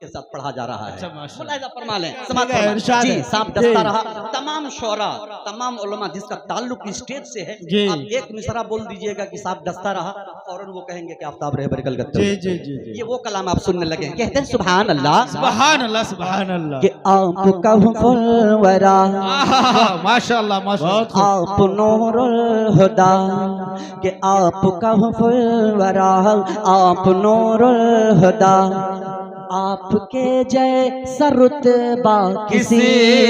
के साथ पढ़ा जा रहा है। अच्छा, मुलाहिजा फरमा लें। जी, सांप डसता रहा। तमाम शोरा, तमाम उलमा जिसका ताल्लुक स्टेज से है, आप एक मिसरा बोल दीजिएगा कि सांप डसता रहा, फौरन वो कहेंगे कि आफ्ताब रहबर कलकत्ता। जी जी जी ये वो कलाम आप सुनने लगे। कहते हैं सुभान अल्लाह, सुभान अल्लाह, सुभान अल्लाह। कि आपका फुलवरा, माशाअल्लाह माशाअल्लाह। आप नूरुल हुदा, कि आपका फुलवरा, आप नूरुल हुदा, आपके जैसा रुतबा किसी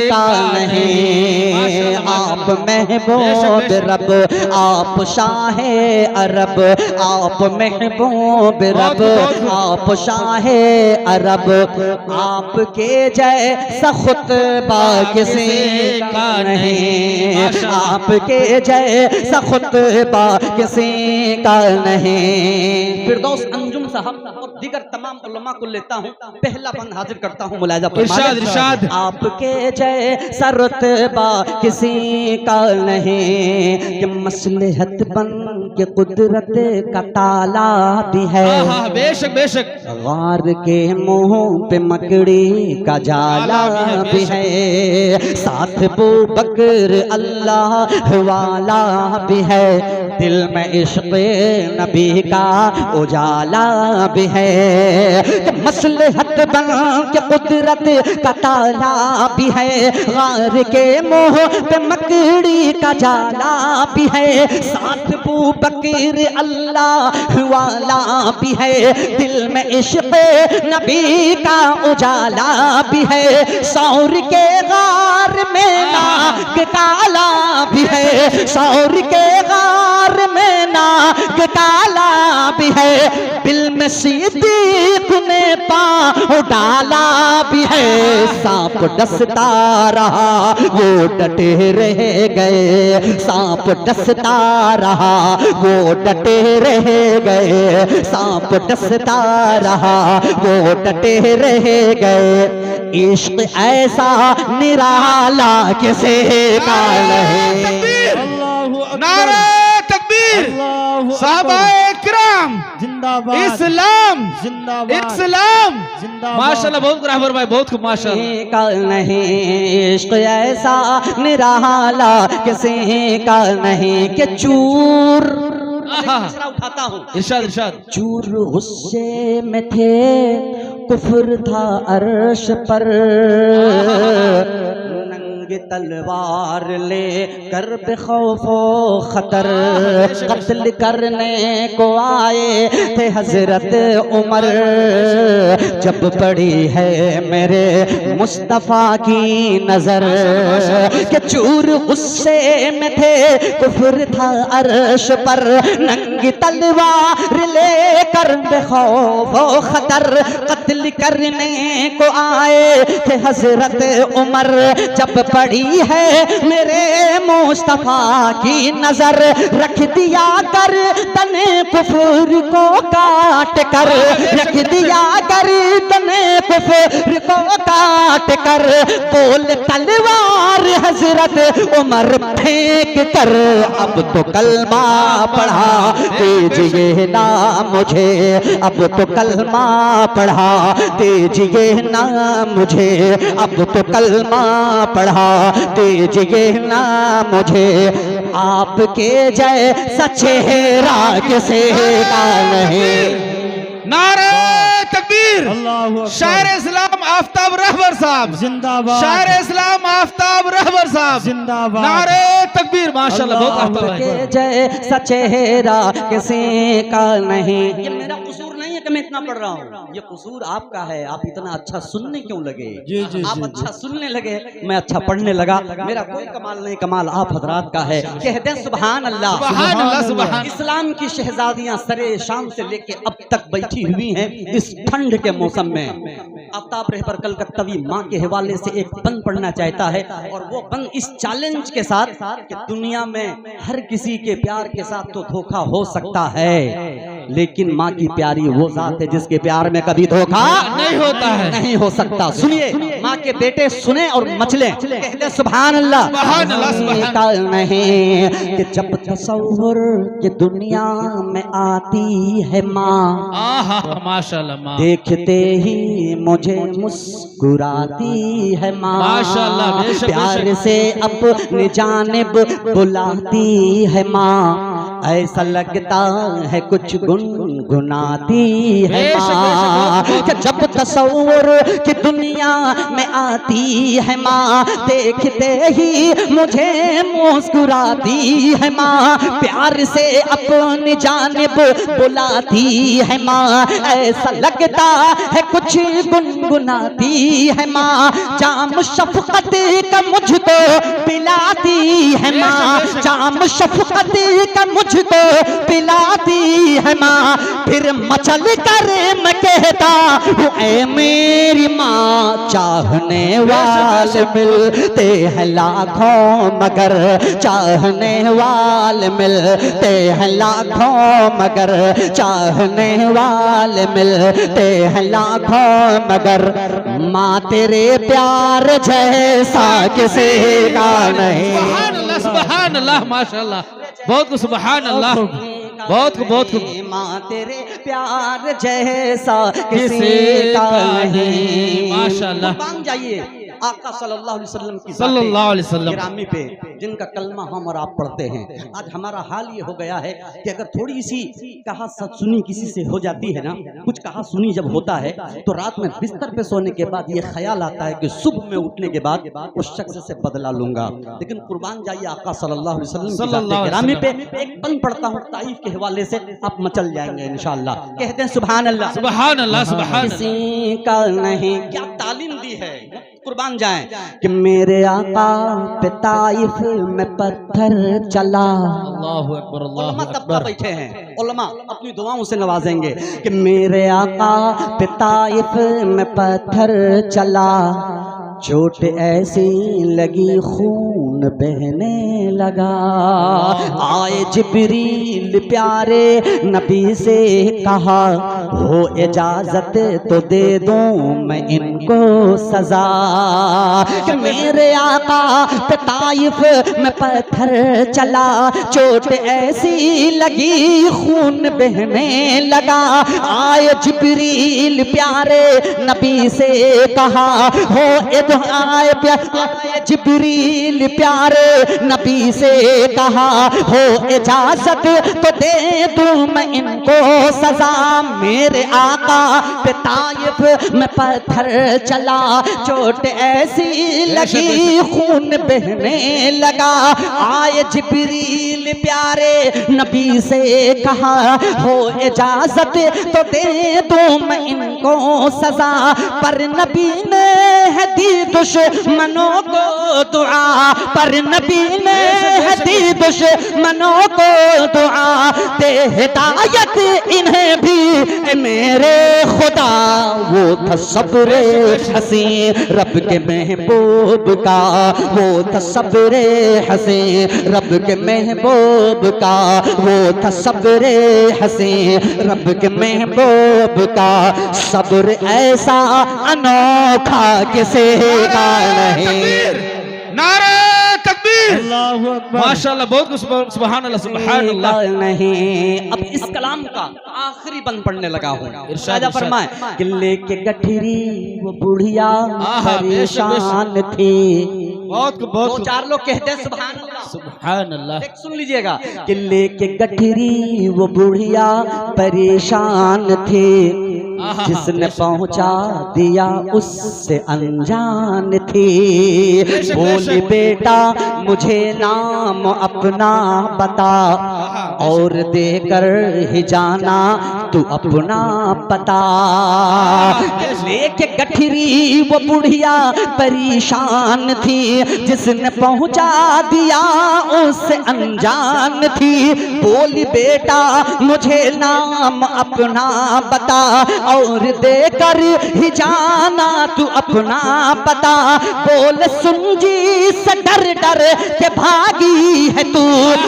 का नहीं। आप महबूब रब, आप शाहे अरब, आप महबूब रब, आप शाहे अरब, आपके जैसा खुतबा किसी का नहीं। आपके जैसा खुतबा किसी का नहीं। फिरदौस अंजुम साहब और दीगर तमाम उलमा को लेता हूँ, पहला बंद हाजिर करता हूँ। मुलाहिजा इरशाद इरशाद। आपके जैसा रुतबा किसी का नहीं, कि मसलहत बन के कुदरत का ताला भी है। बेशक बेशक। गार के मुंह पे मकड़ी का जाला भी है, साथ अबू बकर अल्लाह वाला भी है, दिल में इश्क़ नबी का उजाला भी है। मसलहत बन के कुदरत का ताला भी है, गार के मुंह पे मकड़ी का जाला भी है, साथ अबू बकर अल्लाह वाला भी है, दिल में इश्क़ नबी का उजाला भी है। सौर के गार में नाग काला भी है, सौर के गार में नाग काला भी है, दिल में सिद्दीक़ ने पाँव डाला भी है। सांप डसता रहा वो डटे रह गए, सांप डसता रहा वो डटे रह गए, सांप डसता रहा वो डटे रह गए। इश्क ऐसा निराला किसी का नहीं। नारे तकबीर, साहबाए किराम जिंदाबाद, इस्लाम जिंदाबाद, इस्लाम जिंदाबाद। माशाल्लाह, बहुत रहबर भाई, बहुत खूब माशाल्लाह। का नहीं, इश्क ऐसा निराला किसी का नहीं, कि चूर उठाता हूँ। इरशाद इरशाद। चूर गुस्से में थे, कुफ्र था अर्श पर, नंगे तलवार ले कर बेखौफो खतर, कत्ल करने को आए थे हजरत उमर। जब पड़ी है मेरे मुस्तफा की नजर, कि चूर गुस्से में थे, कुफ्र था अर्श पर, नंगी तलवार लेकर बेखौफो खतर, कत्ल करने को आए थे हजरत उमर। जब पड़ी है मेरे मुस्तफा की नजर, रख दिया कर तने कुफर को काट कर, रख दिया कर तने कुफर को काट कर, बोल तलवार हजरत उमर फेंक कर, अब तो कलमा पढ़ा दीजिए ना मुझे, अब तो कलमा पढ़ा दीजिए ना मुझे, अब तो कलमा पढ़ा दीजिए ना मुझे। आपके जैसा चेहरा किसी का नहीं। नारे तकबीर, शायर इस्लाम आफ्ताब रहबर साहब जिंदाबाद, शायर इस्लाम आफ्ताब रहबर साहब जिंदाबाद। नारे तकबीर, माशाल्लाह, बहुत आफ्ताब भाई। आपके जैसा चेहरा किसी का नहीं। ये मेरा कसूर नहीं है कि मैं इतना पढ़ रहा हूँ, ये कसूर आपका है। आप इतना अच्छा सुनने क्यों लगे? जी, जी, आप जी, अच्छा सुनने लगे, मैं अच्छा पढ़ने लगा। मेरा कोई कमाल नहीं, कमाल आप हजरात का है। कहते हैं सुभान अल्लाह, सुभान अल्लाह, सुभान। इस्लाम की शहजादियां सरे शाम से लेके अब तक बैठी हुई हैं इस ठंड के मौसम में। आफ्ताब रहबर कलकत्तवी माँ के हवाले से एक बंद पढ़ना चाहता है, और वो बंद इस चैलेंज के साथ कि दुनिया में हर किसी के प्यार के साथ तो धोखा हो सकता है, लेकिन माँ की प्यारी वो जात है जिसके प्यार में कभी धोखा नहीं होता है। नहीं हो सकता। सुनिए, माँ के बेटे सुने और मचले, कहते सुभान अल्लाह। सुभान अल्लाह, सुभान का नहीं कि जब तसव्वुर के दुनिया में आती है माँ, आहा माशाल्लाह माँ, देखते ही मुझे मुस्कुराती है माँ, माशाल्लाह, बेशक, प्यार बेशक। से अपनी जानिब बुलाती है माँ, ऐसा लगता है कुछ गुनगुनाती है बेशक, माँ, बेशक, कि जब तसव्वुर की दुनिया में आती है माँ, देखते ही मुझे मुस्कुराती है माँ, प्यार से अपनी जानिब बुलाती है माँ, ऐसा लगता है कुछ गुनगुनाती है माँ, जाम शफकत का मुझको पिलाती है माँ, जाम शफकत का मुझको पिलाती है माँ, फिर मचल कर मैं कहता हूँ ऐ मेरी माँ, चाहने वाले मिलते हैं लाखों मगर चाहने वाले मिलते हैं लाखों मगर चाहने वाले मिलते हैं लाखों मगर माँ तेरे प्यार जैसा किसी का नहीं। सुभान अल्लाह, सुभान अल्लाह, माशाल्लाह, बहुत खूब, सुभान अल्लाह, बहुत खूब, बहुत खूब। माँ तेरे प्यार जैसा किसी किसी का का नहीं। नहीं, माशाल्लाह। कुर्बान जाइए आका सल्लल्लाहु अलैहि वसल्लम की सल्लल्लाहु अलैहि वसल्लम गिरामी पे, जिनका कलमा हम और आप पढ़ते हैं। आज हमारा हाल ये हो गया है कि अगर थोड़ी सी कहा सच सुनी किसी से हो जाती है ना, कुछ कहा सुनी जब होता है तो रात में बिस्तर पे सोने के बाद ये ख्याल आता है कि सुबह में उठने के बाद उस शख्स से बदला लूंगा। लेकिन कुर्बान जाइए आका सल्लल्लाहु अलैहि वसल्लम की ज़ात गिरामी पे एक बंद पढ़ता हूँ तारीफ के हवाले से, आप मचल जाएंगे इंशाअल्लाह। कहते हैं सुभान अल्लाह, सुभान अल्लाह, सुभान अल्लाह। किसी का नहीं। क्या तालीम दी है, कुर्बान जाएं कि मेरे आका पे ताइफ में पत्थर चला। अल्लाहु अकबर, उलमा अल्लाहु तबका अकबर। बैठे हैं, उलमा अपनी दुआओं से नवाजेंगे कि मेरे आका पे ताइफ में पत्थर चला, चोट ऐसी लगी खून बहने लगा, आए जिब्रील प्यारे नबी से कहा हो इजाजत तो दे दूं मैं इनको सजा, कि मेरे आका पे ताइफ में पत्थर चला, चोट ऐसी लगी खून बहने लगा, आए जिब्रील प्यारे नबी से कहा हो आए जिब्रील प्यारे नबी से कहा हो इजाजत तो दे दूं मैं इनको सजा, मेरे आका पे ताइफ में पत्थर चला, चोट ऐसी लगी खून बहने लगा, आए जिब्रील प्यारे नबी से कहा हो इजाजत तो दे दूं मैं इनको सजा, पर नबी ने है दी दुश्मनों को दुआ, पर नबी ने है दी दुश्मनों को दुआ, दे हिदायत इन्हें भी मेरे खुदा, वो था सब्र हसी रब के महबूब का, वो था सब्र हसी रब के महबूब का, वो था सब्र हसी रब के महबूब का, सब्र ऐसा अनोखा किसी का नहीं। नारे तकबीर, अल्लाहु अकबर, माशाल्लाह, बहुत खूब, सुभान अल्लाह, सुभान अल्लाह। नहीं। अब इस कलाम का आखिरी बंद पढ़ने लगा हूँ। इरशाद, इरशाद। फरमाए कि लेके गठरी वो बुढ़िया आहा, परेशान थी। बहुत खूब, बहुत दो खूब, चार लोग कहते हैं सुभान अल्लाह। सुभान अल्लाह। देख सुन लीजिएगा कि लेके गठरी वो बुढ़िया परेशान थी, जिसने पहुंचा दिया उससे अनजान थी, बोली बेटा मुझे नाम अपना बता, और देकर ही जाना तू अपना पता, लेके गठरी वो बुढ़िया परेशान थी, जिसने पहुंचा दिया उससे अनजान थी, बोली बेटा मुझे नाम अपना बता, और देकर ही जान जाना तू अपना पता, बोल सुन जी से डर डर के भागी है तू,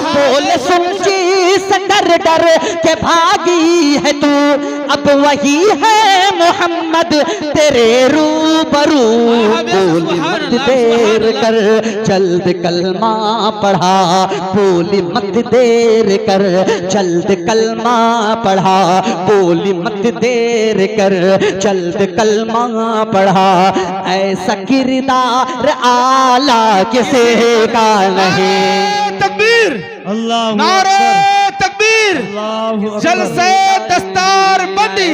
बोल सुन जी से डर डर के भागी है तू। अब वही है मोहम्मद तेरे रूबरू, बोली मत देर कर जल्द कलमा पढ़ा, बोली मत देर कर जल्द कलमा पढ़ा, बोली मत देर कर जल्द कलमा पढ़ा। ऐसा किरदार आला किसे का नहीं। तकबीर, अल्लाह नारे तकबीर, अल्लाह जलसे दस्तार बंदी,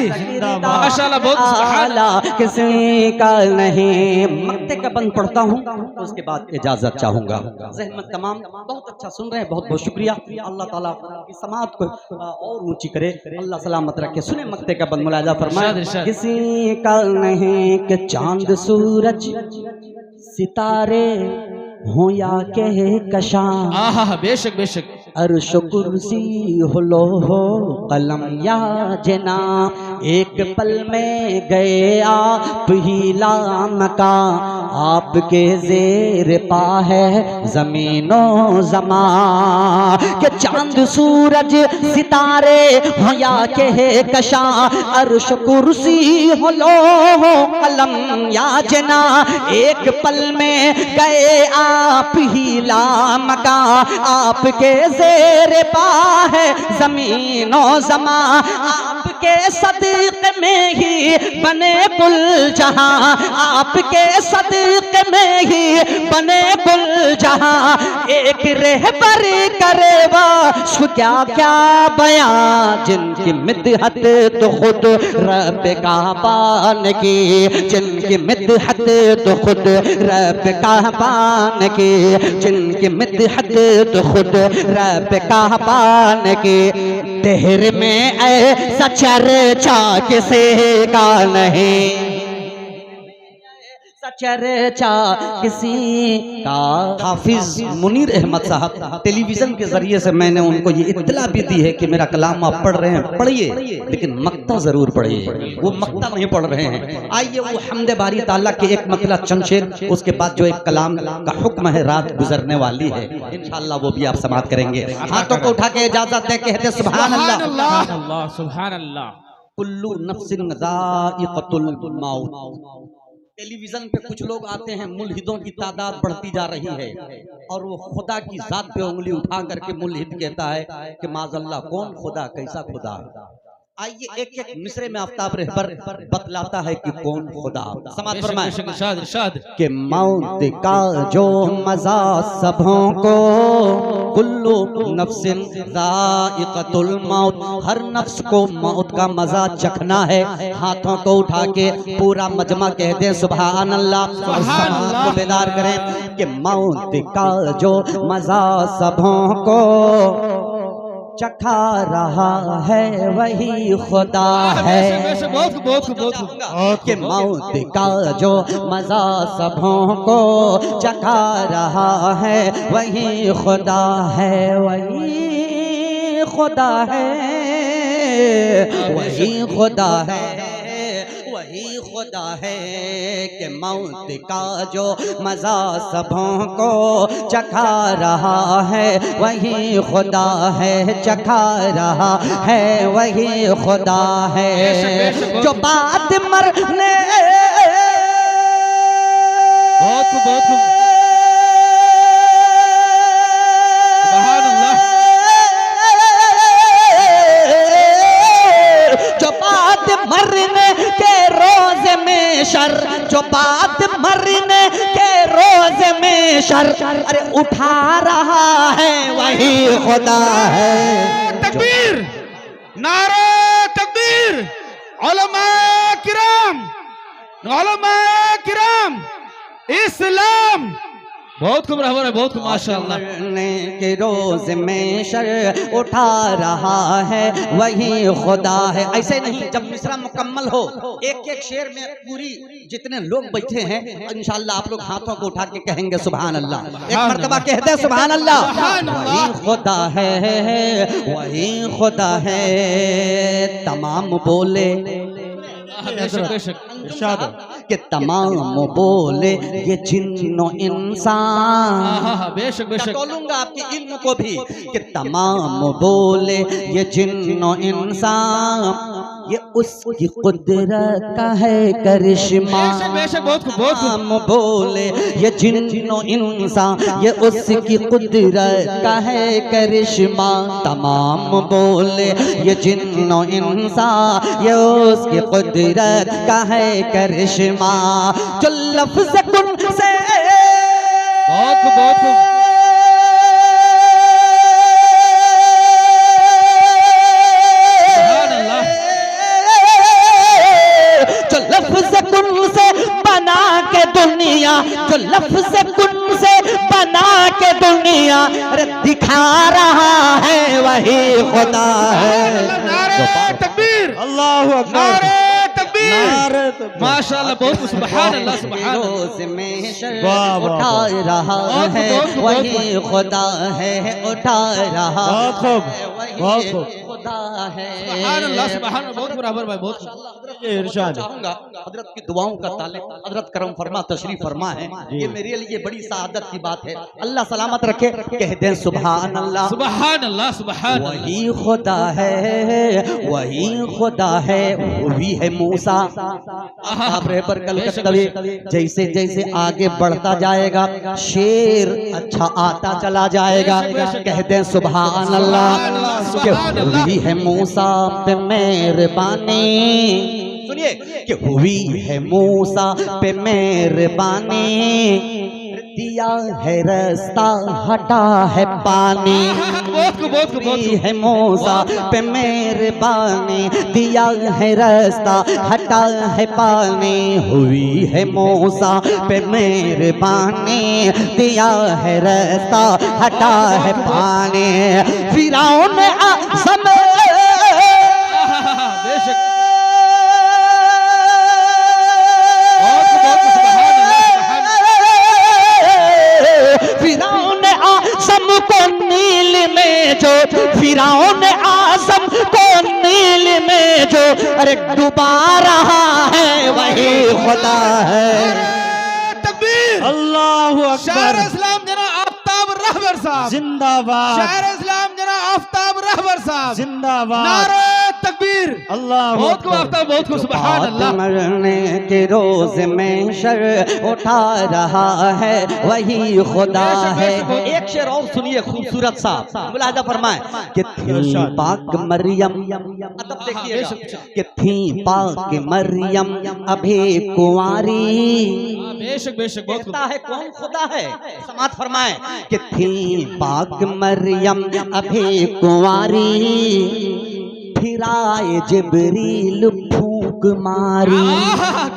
माशाल्लाह बहुत सुभान आला किसी का नहीं। मक्ते का बंद पढ़ता हूँ तो उसके बाद इजाजत चाहूंगा। ज़हमत तमाम बहुत अच्छा सुन रहे हैं, बहुत बहुत शुक्रिया। अल्लाह ताला की समात को और ऊंची करे, अल्लाह सलामत रखे। सुने मक्ते का बंद मुलाजा फरमाए। किसी का नहीं कि चांद सूरज सितारे हो या के कशा, आहा बेशक बेशक, अर्श कुर्सी हो लोहो कलम या जना, एक पल में गए आप ही लामका, आपके जेर पा है जमीनो जमा। के चांद सूरज सितारे हो या के कशा, अर्श कुर्सी हो लोहो कलम या जना, एक पल में गए आप ही लामका, आपके ज़ेर पा है ज़मीनो ज़मा, आपके सदक़े में ही बने कुल जहां, आपके सदक़े में ही बने कुल जहां। एक रहबर करे वाश क्या क्या बयां, जिनकी मिदहत तो खुद रब काबान की, जिनकी मिदहत तो खुद रब काबान की, जिनकी मिदहत तो खुद रब काबान की। तेहर में ऐसा चर्चा किसे का नहीं, चर्चा किसी का। हाफिज मुनीर अहमद साहब टेलीविजन के जरिए से मैंने उनको ये इत्तला भी दी है कि मेरा कलाम आप पढ़ रहे हैं, पढ़िए लेकिन मक्ता जरूर पढ़िए। वो मक्ता नहीं पढ़ रहे हैं। आइए वो हमदे बारी ताला के एक मतला चंद शेर, उसके बाद जो एक कलाम का हुक्म है, रात गुजरने वाली है, इंशाअल्लाह वो भी आप समाप्त करेंगे। हाथों को उठा के इजाजत दे, कहते सुभान अल्लाह, सुभान अल्लाह। कुल्लू नफ्सिन ज़ाइक़तुल मौत। टेलीविजन पे कुछ लोग आते हैं, मुल्हिदों की तादाद बढ़ती जा रही है और वो खुदा की जात पे उंगली उठा करके मुल्हिद कहता है कि माज़अल्लाह कौन खुदा, कैसा खुदा। आइए एक एक मिसरे में आफ्ताब रहबर बतलाता है कि कौन खुदा। समाज फरमाए कि मौत का जो मजा सबों को, कुल्लू नफ्सिन ज़ाइक़तुल मौत, हर नफ्स को मौत का मजा चखना है। हाथों को उठा के पूरा मजमा कह दे सुभान अल्लाह, समाज को बेदार करें कि मौत का जो मजा सबों को चखा रहा है वही खुदा है। कि मौत का जो मजा सबों को चखा रहा है वही खुदा है, वही खुदा है, वही खुदा है, वही खुदा है। कि मौत का जो मजा सबों को चखा रहा है वही खुदा है, चखा रहा है वही खुदा है। जो बात मरने जो बात मरने के रोज में शर, जो बात मरने के रोज में शर, अरे उठा रहा है वही खुदा है। तकबीर, नारे तकबीर, उलमा किराम, उलमा किराम, इस्लाम बहुत खूब रहबर है, बहुत खूब माशाअल्लाह। के रोज में शर उठा रहा है वही खुदा है। ऐसे नहीं, जब मिसरा मुकम्मल हो एक एक शेर में पूरी जितने लोग बैठे हैं इंशाअल्लाह आप लोग हाथों को उठा के कहेंगे सुभान अल्लाह। एक मर्तबा कह दे सुभान अल्लाह। वही खुदा है, वही खुदा है, तमाम बोले कि तमाम बोले ये जिन्नो इंसान। बेशक बेशक बोलूंगा आपके इल्म को भी कि तमाम बोले ये जिन्नो इंसान, ये उसकी कुदरत का है करिश्मा। बेशक बहुत तमाम बोले ये जिन्नो इंसान, ये उसकी कुदरत का है करिश्मा। तमाम बोले ये जिन्नो इंसान, ये उसकी कुदरत का है करिश्मा। जो लफ्ज़ कुन से बहुत जो लफ्ज़ कुन से बना के दुनिया, जो लफ्ज़ कुन से बना के दुनिया अरे दिखा रहा है वही खुदा है। नारे तकबीर, अल्लाहु अकबर, नारे तकबीर, नारे तकबीर। माशाअल्लाह बहुत सुभान अल्लाह सुभान अल्लाह। रोज़ में शर वाह, वाह, उठा रहा बहुत, है बहुत, वही खुदा है, उठा रहा बहुत खूब, है वही बहुत खूब। खुदा है। सुभान अल्लाह सुभान अल्लाह, बहुत बराबर भाई बहुत। ये इरशाद है। चाहूंगा हजरत की दुआओं का ताल्लुक हजरत करम फरमा तशरीफ फरमा है, ये मेरे लिए बड़ी सआदत की बात है। अल्लाह सलामत रखे, कह दें सुभान अल्लाह। सुभान अल्लाह सुभान अल्लाह। वही खुदा है, वही खुदा है, वही है मूसा। आप पर कल कभी जैसे जैसे आगे बढ़ता जाएगा शेर अच्छा आता चला जाएगा, कहते हैं सुभान अल्लाह। कि हुई है मूसा पे मेहरबानी, सुनिए कि हुई है मूसा पे मेहरबानी, दिया है रास्ता हटा है पानी। हुई है मूसा पे मेहरबानी, दिया है रास्ता हटा है पानी। हुई है मूसा पे मेहरबानी, दिया है रास्ता हटा है पानी। फिरौन आज़म बेशक फिरौन आज़म को नील में जो, फिरौन आज़म को नील में जो अरे डुबा रहा है वही खुदा है। तकबीर, अल्लाहु शायर अकबर, इस्लाम जना आफ्ताब रहबर साहब, जिंदाबाद, शायर इस्लाम जना आफ्ताब रहबर साहब, जिंदाबाद, नारे तकबीर। अल्लाहु बहुत को अकबर। आफ्ताब, बहुत को सुभान अल्लाह। मरने के रोज में शर उठा रहा है वही खुदा है। एक शेर और सुनिए खूबसूरत सा, मुलाहिजा फरमाए कि थी पाक मरियम, अदब देखिएगा कि थी पाक मरियम अभी कुंवारी। बेशक बेशक बहुत कहता है कौन खुदा है, समात फरमाए कि थी पाक मरियम अभी कुंवारी, फिराए जिब्रील फूंक मारी।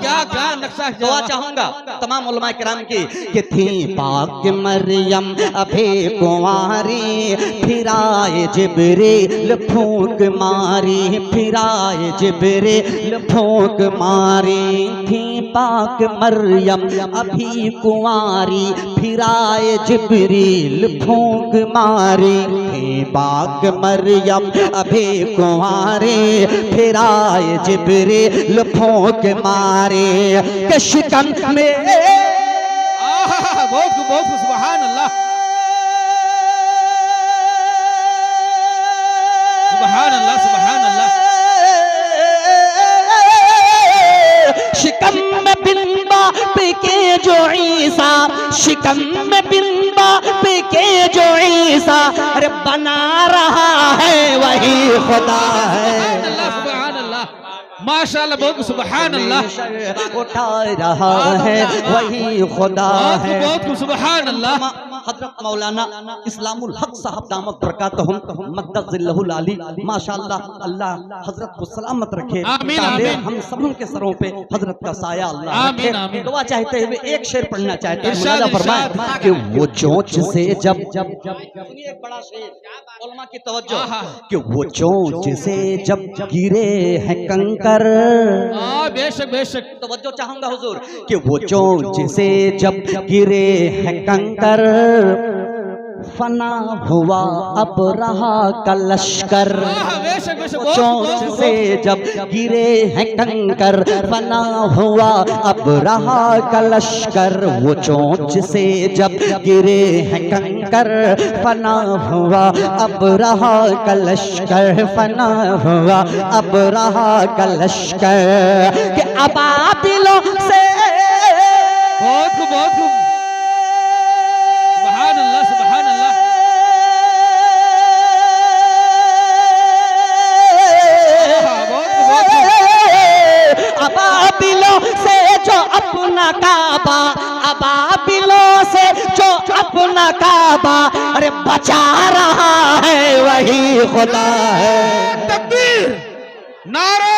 क्या क्या नक्शा दुआ चाहूंगा तमाम उलमाए किराम की कि थी पाक मरियम अभी कुंवारी, फिराए जिब्रील फूंक मारी, फिराए जिब्रील फूंक मारी। थी पाक मरियम अभी कुंवारी, फिराए जिब्रील फूंक मारी। थी पाक मरियम अभी कुंवारी, फिराए जिब्रील फूंक मारे के शिकन में। बहुत सुभान अल्लाह सुभान अल्लाह सुभान अल्लाह। शिकम में बिन बाप के जो ईसा, शिकम में बिन बाप के जो ईसा अरे बना रहा है वही खुदा है। माशाअल्लाह बहुत सुभान अल्लाह। उठा रहा है वही खुदा है। बहुत सुभान अल्लाह। हजरत मौलाना इस्लामुल हक साहब दामत बरकातहुम मक़द्दसल्लहुल आली, माशाअल्लाह अल्लाह हजरत को सलामत रखे। आमीन आमीन। हम सबों के सरों पे हजरत का साया अल्लाह आमीन रखे। आमीन। दुआ चाहते हुए एक शेर पढ़ना चाहते हैं, इरशाद, मुलाहिजा फरमाएं इरशाद। कि वो चोंच से जब सुनिए एक बड़ा शेर, उलमा की तवज्जो, कि वो चोंच से जब गिरे हैं कंकर। बेशक बेशक तवज्जो चाहूंगा हुजूर कि वो चोंच से जब गिरे हैं कंकर, फना हुआ अब रहा का लश्कर, बेशक बेशक बहुत चोंच से जब गिरे हैं कंकर, फना हुआ अब रहा का लश्कर, वो चोंच से जब गिरे हैं कंकर, फना हुआ अब रहा का लश्कर, फना हुआ अब रहा का लश्कर, कि अबाबिलों से बहुत खूब सुभान अल्लाह सुभान अल्लाह। अबाबिलों से जो अपना काबा, अबाबिलों से जो अपना काबा अरे बचा रहा है वही खुदा है। तकबीर, नारे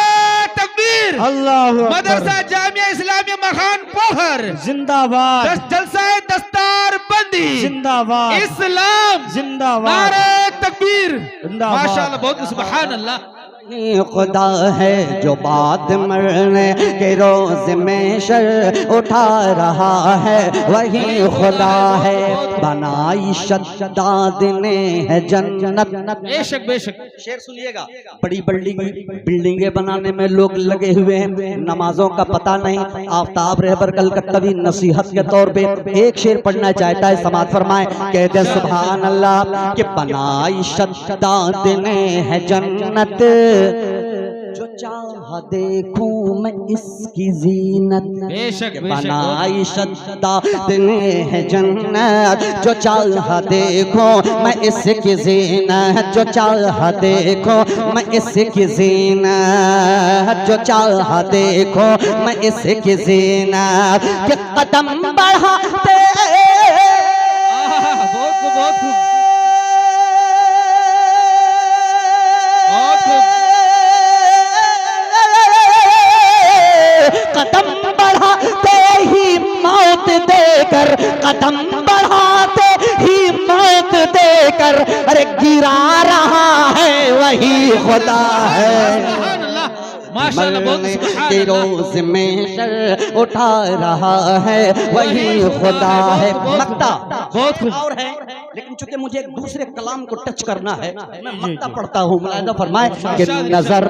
तकबीर, अल्लाह मदरसा जामिया इस्लामिया मखान पोखर जिंदाबाद, जलसा दस्तार बंदी जिंदाबाद, इस्लाम जिंदाबाद, नारे तकबीर जिंदाबाद। माशाअल्लाह बहुत सुभान अल्लाह। खुदा है जो बाद मरने के रोज में शर उठा रहा है वही खुदा है। बनाई शद्दाद ने है जन्नत। बेशक बेशक शेर सुनिएगा। बड़ी बिल्डिंगें बनाने में लोग लगे हुए हैं, नमाजों का पता नहीं। आफ्ताब रहबर कल का कभी नसीहत के तौर पे एक शेर पढ़ना चाहता है, समात फरमाए। कहते हैं सुभान अल्लाह कि बनाई शद्दाद ने है जन्नत, जो चाह देखूं मैं इसकी जीनत। बेशक बनाई शद्दाद ने है जन्नत, जो चाह देखो मैं इसकी जीनत, जो चाह देखो मैं इसकी जीनत, जो चाह देखो मैं इसकी जीनत। कि कदम बढ़ाते बहुत खूब कदम बढ़ाते ही मौत देकर, कदम बढ़ाते ही मौत देकर अरे गिरा रहा है वही खुदा है। माशाअल्लाह बहुत सुभान के अल्लाह। रोज में शर उठा रहा है वही खुदा है। मक्ता बहुत खूब और है, लेकिन चूंकि मुझे एक दूसरे कलाम को टच करना है मैं मक्ता पढ़ता हूँ। मुलाहिदा फरमाए कि नजर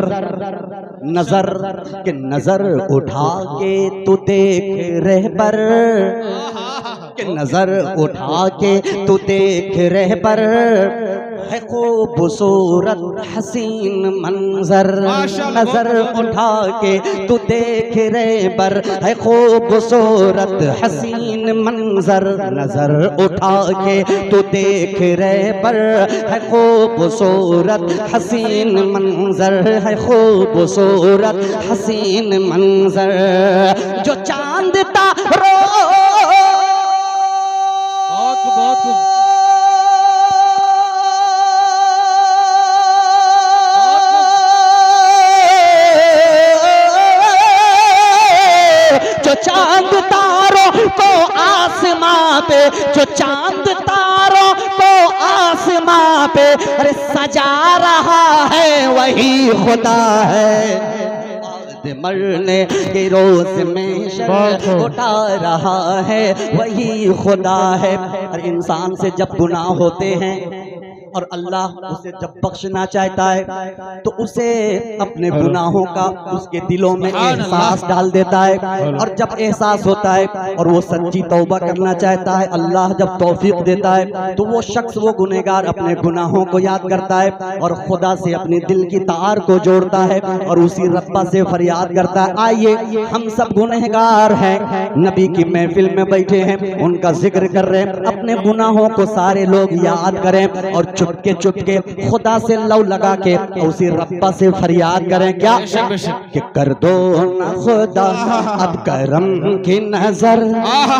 नजर के नजर उठा के तू देख रहबर, के नजर उठा के तू देख रहबर, है खूबसूरत हसीन मंजर। नजर उठा के तू देख रहबर, है खूबसूरत हसीन मंजर। नजर उठा के तू देख रहबर, है खूबसूरत हसीन मंजर, है खूबसूरत हसीन मंजर। जो चांद तारों बहुत खूब जो चांद तारों को आसमां पे, जो चांद तारों को आसमां पे अरे सजा रहा है वही खुदा है। मरने के रोज में शर उठा रहा है वही खुदा है। और इंसान से जब गुनाह होते हैं और अल्लाह उसे जब बख्शना चाहता है तो उसे अपने गुनाहों का उसके दिलों में एहसास डाल देता है। और जब एहसास होता है और वो सच्ची तौबा करना चाहता है, अल्लाह जब तौफीक देता है तो वो शख्स, वो गुनहगार अपने गुनाहों को याद करता है और खुदा से अपने दिल की तार को जोड़ता है और उसी रब्बा से फरियाद करता है। आइए हम सब गुनहगार हैं, नबी की महफिल में बैठे हैं, उनका जिक्र कर रहे हैं, अपने गुनाहों को सारे लोग याद करें और चुपके चुपके खुदा से लव लगा के उसी रब्बा से फरियाद करें। क्या कि कर दो ना खुदा अब करम की नजर,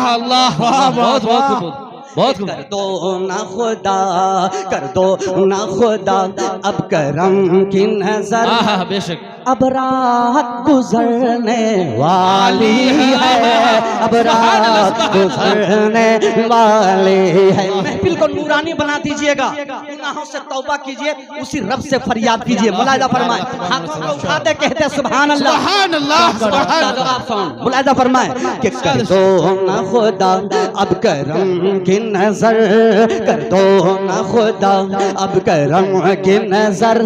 अल्लाह बहुत बहुत कर दो ना खुदा, कर दो ना खुदा अब करम की नजर। बेशक अब रात गुजरने वाली है, अब रात गुजरने वाली है। महफिल को नूरानी बना दीजिएगा, गुनाहों से तौबा कीजिए, उसी रब से फरियाद कीजिए। मुलाहिजा फरमाए, हाथों को उठाते कहते सुभान अल्लाह, सुभान अल्लाह, सुभान अल्लाह। मुलाहिजा फरमाए कि कर दो ना खुदा अब करम की नजर, कर दो ना खुदा अब करम की नजर,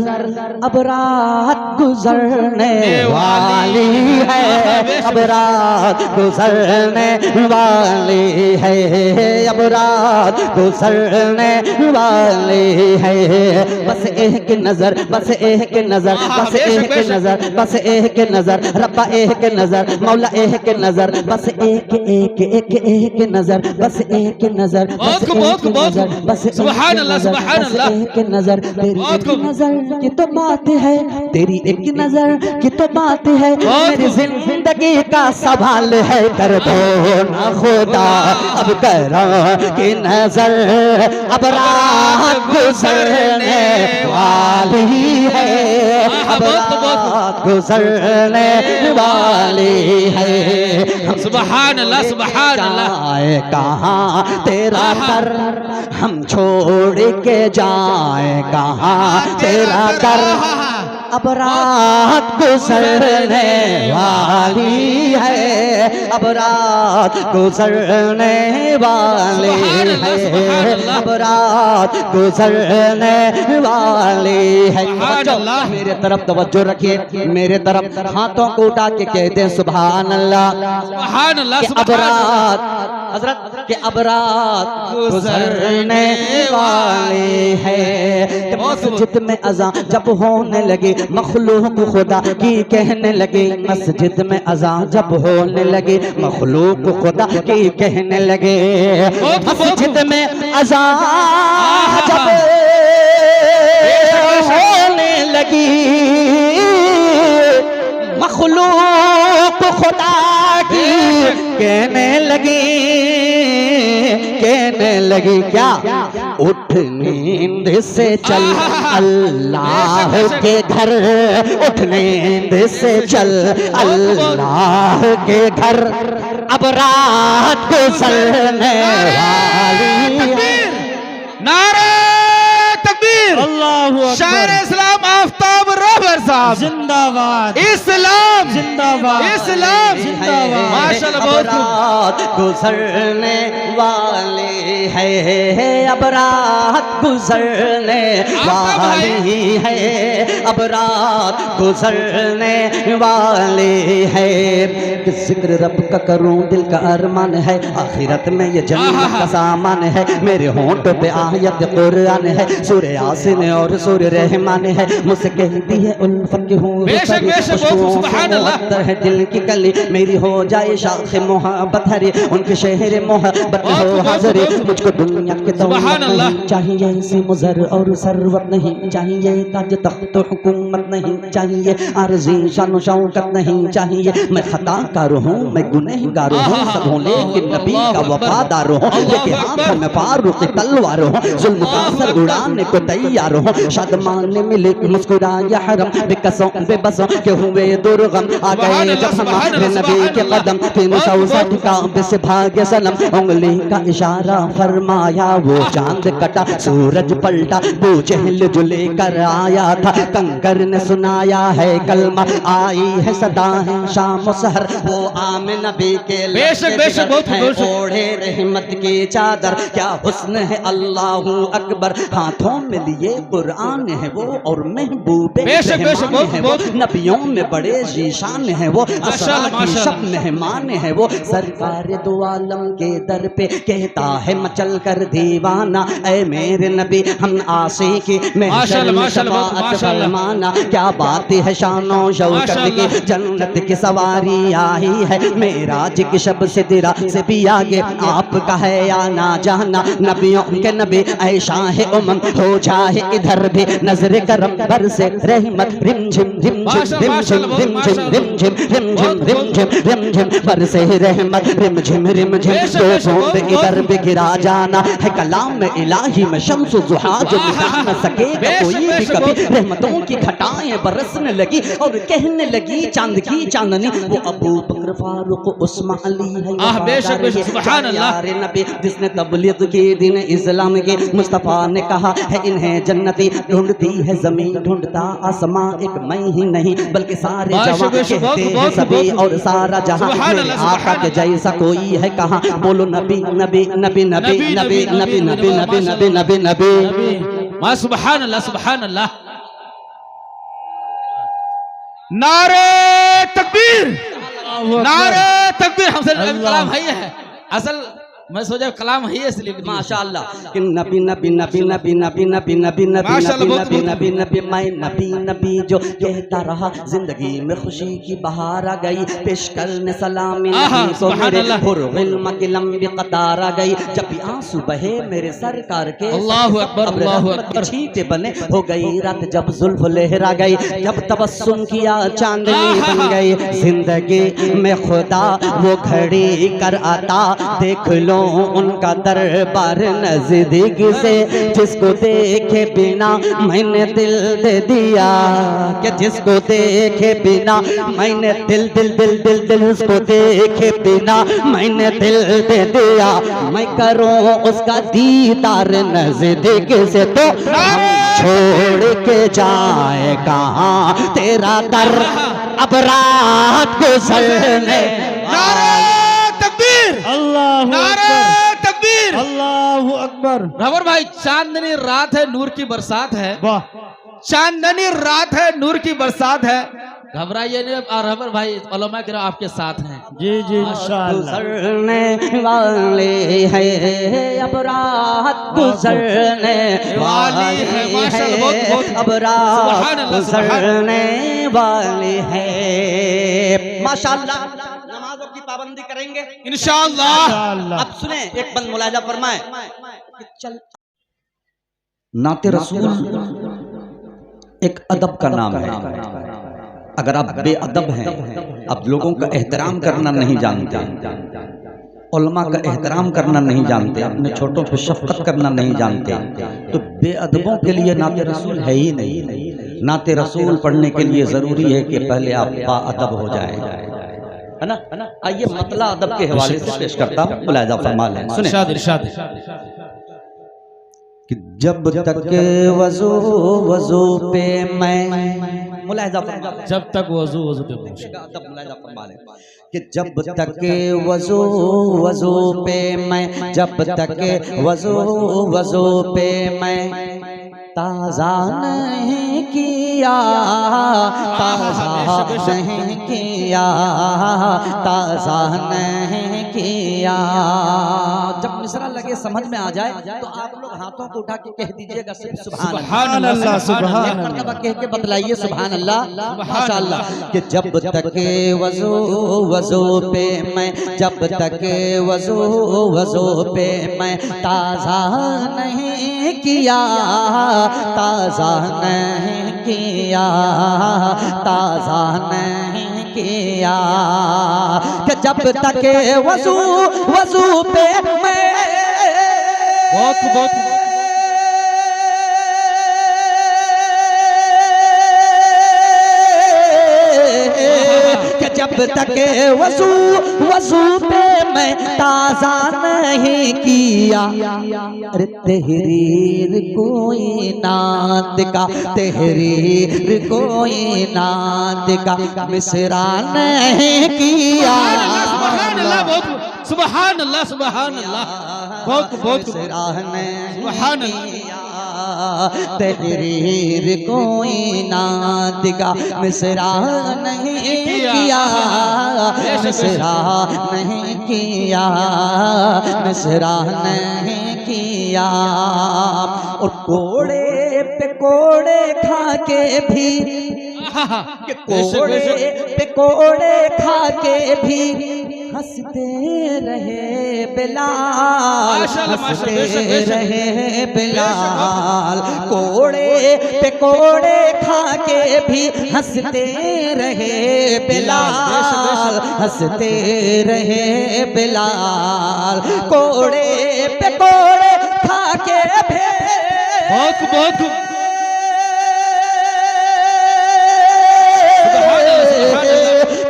अब रात गुजरने वाली है, अब रात गुजरने वाली है, अब रात गुजरने वाली है। बस एक नजर, बस एक नजर, बस एक नजर, बस एक नजर, रब्बा एक नजर, मौला एक नजर, बस एक एक एक एक नजर, बस एक नजर, बस एक नजर, बस सुभान अल्लाह, सुभान अल्लाह। एक नजर, तेरी एक नजर की तो बात है, तेरी एक नजर की तो बात है, मेरी जिंदगी का सवाल है। कर दो ना खुदा अब करम की नजर, अब रात गुजरने वाली है, अब रात गुजरने वाली है। सुभान अल्लाह, सुभान अल्लाह। जाए कहाँ तेरा कर, हम छोड़ के जाए कहाँ तेरा कर, अब रात गुजरने वाली है, अब रात गुजरने वाली है, अब रात गुजरने वाली है। मेरे तरफ तवज्जो रखिए, मेरे तरफ हाथों को उठा के कहते हैं सुभान अल्लाह, सुभान अल्लाह, अब रात हजरत के अब रात गुजरने वाली है। मस्जिद में अज़ान जब होने लगी, मखलूक खुदा की कहने लगे, मस्जिद में अज़ान जब होने लगे, मखलूक खुदा की कहने लगे, मस्जिद में अज़ान जब होने लगी, मखलूक खुदा की कहने लगी, कहने लगी क्या, उठ नींद से चल अल्लाह के घर, उठ नींद से चल अल्लाह के घर, अब रात गुजरने वाली है। नारे तकबीर, अल्लाहु अकबर। शायर इस्लाम आफ्ताब रहबर साहब जिंदाबाद, इस्लाम जिंदाबाद, इस्लाम जिंदाबाद। माशाल्लाह, अब बहुत रात गुजरने वाली है, अब रात गुजरने वाली है, अब रात गुजरने वाली है। कि जिक्र रब का करूं दिल का अरमान है, आखिरत में ये जन्नत का सामान है, मेरे होंठों पे आयत कुरान है, सूरह यासीन और सूरह रहमान है, मुझसे कहती है उल्फत की हूँ बेशक, बेशक, सुभान अल्लाह। है दिल की कली, मेरी हो जाए शाख मोहब्बत हरी, उनके शहर मोहब्बत हो हाज़री, मुझको दुनिया के दौलत नहीं चाहिए, सी मुजर और सरवत नहीं चाहिए, ताज तख्त हुकूमत नहीं चाहिए, आरज़ी शान शौकत नहीं चाहिए, मैं खताकार हूँ, मैं गुनहगार हूँ, सब हूँ लेकिन नबी का वफादार हूँ, लेकिन हाथ में फारूक तलवार हूँ, जुल्म का सर उड़ाने को तैयार हूँ, शादमान मिले मुस्कुराया हरम, बेकसों बेबसों के हुए दुर्गम, आ गए जब हमारे नबी के कदम, 360 काबे से भागे सनम, उंगली का इशारा फरमाया, वो चांद कटा सूरज पलटा, वो चहल जो लेकर आया था, कंकर ने सुनाया है कलमा, आई है सदाएं शाम सहर, वो आम नबी के बेशक, बेशक, बहुत खूब। ओढ़े रहमत की चादर, क्या हुस्न है अल्लाहू अकबर, हाथों में लिए कुरान है वो, और महबूबे बेशक, बेशक, बहुत, है वो, नबियों में बड़े जीशान है वो, माशाअल्लाह, सब मेहमान है वो, सरकार दो आलम के दर पे कहता है मचल कर दीवाना, ऐ मेरे नबी हम आशिकी में माशाअल्लाह, क्या बात है शानो शौकत की, जन्नत की सवारी आई है, मेराज की शब से दिरा से भी आगे आपका है या ना जाना, नबियों के नबी ऐशा है उमम हो जाए इधर भी, नजर करम पर से रहम रहमत रिमझिम रिमझिम रिमझिम रिमझिम रिमझिम रिमझिम रिमझिम रिमझिम बरसे रहमत रिमझिम रिमझिम दो बूंद इधर भी गिरा जाना है कलाम में इलाही में शम्सु ज़ुहा जो मिटा न सकेगा कोई भी कभी रहमतों की घटाएं बरसने लगी और कहने लगी चांद की चांदनी वो अबू बकर फारूक उस्मान अली है बेशक बेशक सुभान अल्लाह नबी जिसने तबलीग की दीन इस्लाम के मुस्तफ़ा ने कहा है इन्हें जन्नती ढूंढती है जमीन ढूंढता आसमां एक मैं ही नहीं बल्कि सारे जवां कहते हैं सभी और सारा जहां मेरे आका के जैसा कोई है कहाँ बोलो नबी नबी नबी नबी नबी नबी नबी नबी नबी नबी नबी मां सुभान अल्लाह सुभान अल्लाह। नारे तकबीर नारे तकबीर। हमसे कलाम है असल मैं सोचा कलाम है इसलिए माशाअल्लाह कि नबी नबी नबी नबी नबी नबी नबी नबी नबी नबी नबी मैं नबी नबी जो कहता रहा जिंदगी में खुशी की बहार आ गई पेश करने सलामी नहीं तो मेरे हुर्गिल्म की लंबी कतार आ गई जब भी आंसू बहे मेरे सरकार के अल्लाहु अकबर अल्लाहु अकबर छींटे बने हो गई रात जब जुल्फ लहरा गई जब तबस्सुम किया चांदनी बन गई जिंदगी में खुदा वो घड़ी कर आता देख लो उनका दरबार नजदीक से जिसको देखे बिना मैंने दिल दे दिया कि जिसको देखे बिना मैंने दिल दिल दिल दिल दिल उसको देखे बिना मैंने दिल दे दिया मैं करूं उसका दीदार नजदीक से तो हम छोड़ के जाए कहाँ तेरा दर अब रात गुजरने अल्लाह तकबीर अल्लाह अकबर। रबर भाई चांदनी रात है नूर की बरसात है वाह चांदनी रात है नूर की बरसात है घबराइए नहीं और रबर भाई उलमा किराम आपके साथ हैं जी जी इंशाअल्लाह। गुजरने वाले हैं अब रात गुजरने वाली है अब रात गुजरने वाले हैं माशाअल्लाह। नमाजों की पाबंदी करेंगे इंशाअल्लाह। अब सुने एक बंद मुलाजा फरमाए चल नाते रसूल एक अदब का नाम है। अगर आप बेअदब हैं आप लोगों का एहतराम करना नहीं जानते उलमा का एहतराम करना नहीं जानते अपने छोटों पे शफकत करना नहीं जानते तो बेअदबों के लिए नाते रसूल है ही नहीं। नाते रसूल पढ़ने के लिए ज़रूरी है कि पहले आप बाअदब हो जाए है ना। आइए मतला अदब के हवाले से पेश करता हूँ मुलाहिजा फरमा लें सुने कि जब तक वज़ू वज़ू पे मैं मुलाहिजा फरमा लें जब तक वज़ू वज़ू पे अदब मुलाहिजा फरमा लें कि जब तक वज़ू वज़ू पे मैं जब तक वज़ू वज़ू पे मैं ताज़ा नहीं किया ताज़ा नहीं किया ताज़ा नहीं किया। जब मिसरा लगे समझ में आ जाए तो आप लोग हाथों को उठा के कह दीजिएगा सिर्फ सुभान अल्लाह सुभान अल्लाह कह के बतलाइए सुभान अल्लाह माशाअल्लाह। कि जब तक वज़ू वज़ू पे मैं जब तक वज़ू वज़ू पे मैं ताज़ा नहीं किया ताज़ा नहीं किया ताज़ा नहीं किया। कि जब तक वज़ू वज़ू पे मैं बहुत जब तक वज़ू वज़ू पे मैं ताज़ा नहीं किया अरे तहरीर कोई नात का तहरीर कोई नात का मिसरा नहीं किया सुभान अल्लाह सुभान अल्लाह बहुत मिसरा नहीं तहरीर कोई नात का मिसरा नहीं किया मिसरा नहीं किया मिसरा नहीं किया। और कोड़े पे कोड़े खा के भी, कि कोड़े पे कोड़े खा के भी हंसते रहे बिलाल, हंसते रहे बिलाल। कोड़े पे कोड़े खा के भी हंसते रहे बिलाल, हंसते रहे बिलाल। कोड़े पे कोड़े खा के भी बहुत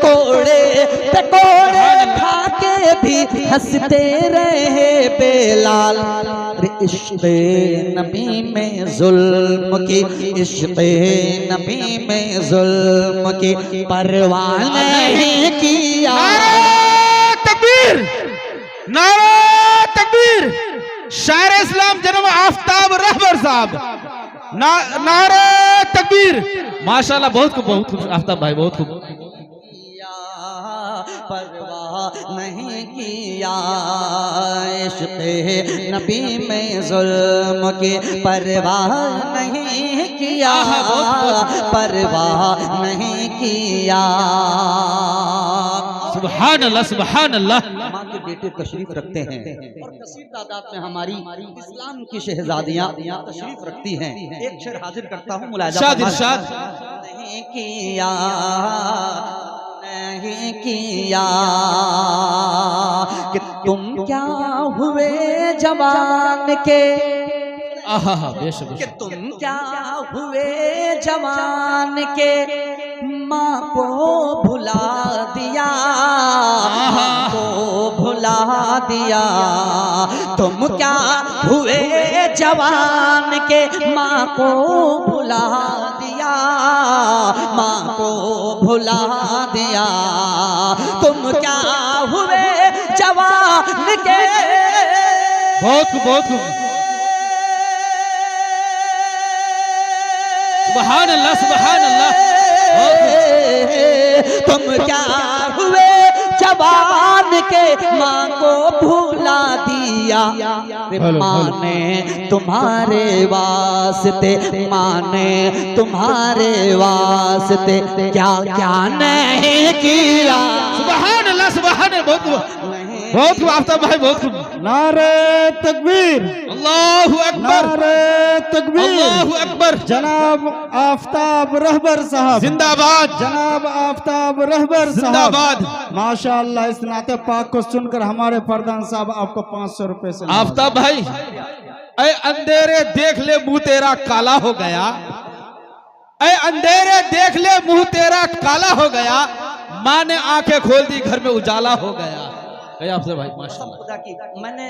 कोड़े पे कोड़े खा के भी हंसते रहे बिलाल। इश्क़े नबी में जुल्म की, इश्क़े नबी में जुल्म की परवाह नहीं किया। नारे तकबीर, नारे तकबीर। शायर इस्लाम जनाब आफ्ताब रहबर साहब, नारे तकबीर। माशाल्लाह, बहुत खूब आफ्ताब भाई, बहुत खूब। परवाह नहीं किया, इश्क़े नबी में जुल्म की परवाह नहीं किया, परवाह नहीं किया। सुभान अल्लाह, सुभान अल्लाह। माँ के बेटे तशरीफ रखते हैं और कसीर तादाद में हमारी इस्लाम की शहजादियाँ तशरीफ रखती हैं। एक शेर हाजिर करता हूँ, मुलाहिजा इरशाद। नहीं किया, नहीं किया कि तुम क्या हुए जवान के, कि तुम क्या हुए जवान के, माँ को भुला दिया, माँ को भुला दिया। तुम क्या हुए जवान के, माँ को भुला दिया, माँ को भुला दिया। तुम क्या हुए जवान के, बहुत सुभान अल्लाह, सुभान अल्लाह। तुम क्या हुए जवान के, माँ को भुला दिया। माँ ने तुम्हारे वास्ते, माँ ने तुम्हारे वास्ते क्या क्या नहीं किया। सुभान अल्लाह, सुभान अल्लाह। बहुत खूब आफ्ताब भाई, बहुत खूब। नारे तकबीर, अल्लाहु अकबर, नारे तकबीर, अल्लाहु अकबर। जनाब आफ्ताब रहबर साहब जिंदाबाद, जनाब आफ्ताब रहबर साहब जिंदाबाद। माशाअल्लाह। इस नाते पाक को सुनकर हमारे प्रधान साहब आपको 500 रुपए से आफ्ताब भाई, ऐ अंधेरे देख ले मुंह तेरा काला हो गया, ऐ अंधेरे देख ले मुंह तेरा काला हो गया। माँ ने आंखें खोल दी, घर में उजाला हो गया। आपसे भाई माशाअल्लाह। खुदा की मैंने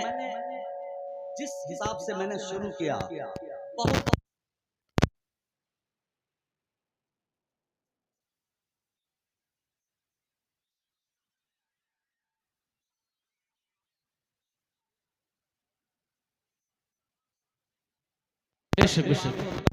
जिस हिसाब से मैंने शुरू किया, बहुत बेशक बेशक।